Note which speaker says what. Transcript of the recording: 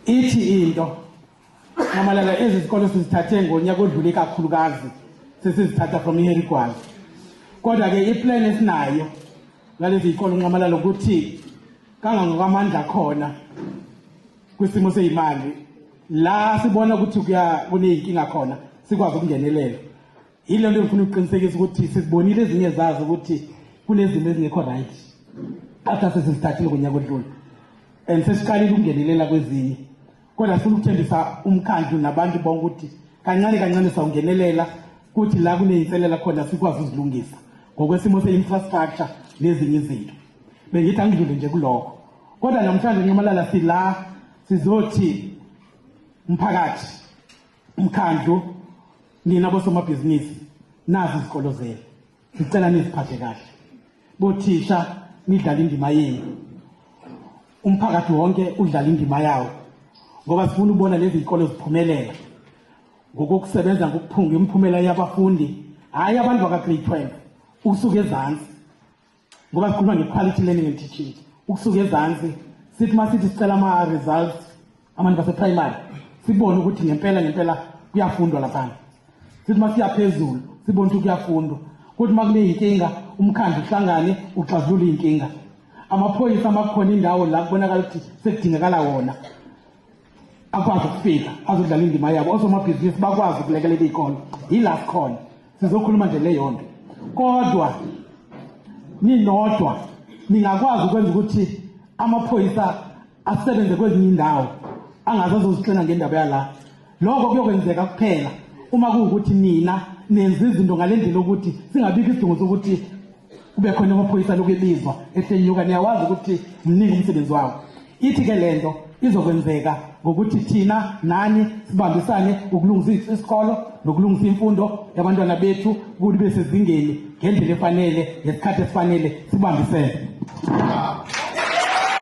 Speaker 1: ithi into ngamalala ezizikole sizithathe ngonyaka odlule kakhulukazi sesizithatha from iHerigwazi kodwa ke iplan esinayo ngalezi izikole ngamalala ukuthi kangangokwamandla khona kwisimo sezimali la sibona ukuthi kuneyinkinga khona sikwazi ukungenelela yilo nto ngifuna ukuqinisekisa ukuthi sibonile ezinye zazo ukuthi kunezinto ezingekho right after sesizithathile ngonyaka odlule and sesiqalile ukungenelela kwezinye kodwa sifuna ukuthembisa umkhandlu nabantu bonke ukuthi kancane sawungenelela ukuthi la kuneyinselela khona sikwazi uzilungisa ngokwesimo se-infrastructure nezinye izinto bengithi angidlule nje kulokho kodwa namhlanje ngimalala sila sizothi umphakathi umkhandlu nina bosomabhizinisi nazi izikolo zenu sicela niziphathe kahle bothisha nidlala indima yenu umphakathi wonke udlala indima yawo ngoba sifuna ukubona lezi izikolo ziphumelela ngokusebenza ngokuphunga imiphumela yabafundi hayi abantu baka grade 12 ukusuka ezansi ngoba sikhuluma nge-quality learning and teaching ukusuka ezansi sithi masithi sicela ama-results abantu base-primary sibone ukuthi ngempela kuyafundwa laphana sithi masiya phezulu sibone ukuthi kuyafundwa ukuthi makuneyinkinga umkhandlu uhlangane uxazulule iy'nkinga amaphoyisa amakhona indawo la kubonakala ukuthi sekudingakala wona akwazi ukufika azodlala indima yabo osomabhizinisi bakwazi ukulekelela iy'kolo yila sikhona sizokhuluma nje leyo nto kodwa ninodwa ningakwazi ukwenza ukuthi amaphoyisa asebenze kwezinye indawo angaze azozixina ngendaba yala lokho kuyokwenzeka kuphela uma kuwukuthi nina nenza izinto ngale ndlela ukuthi singabikho isidingo sokuthi kube khona amaphoyisa lokubizwa ehlenyuka niyawazi ukuthi mningi umsebenzi wawo ithi ke lento izokwenzeka ngokuthi thina nani sibambisane ukulungisa isikolo nokulungisa imfundo yabantwana bethu ukuthi besezingeni ngendlela efanele ngesikhathi esifanele sibambisene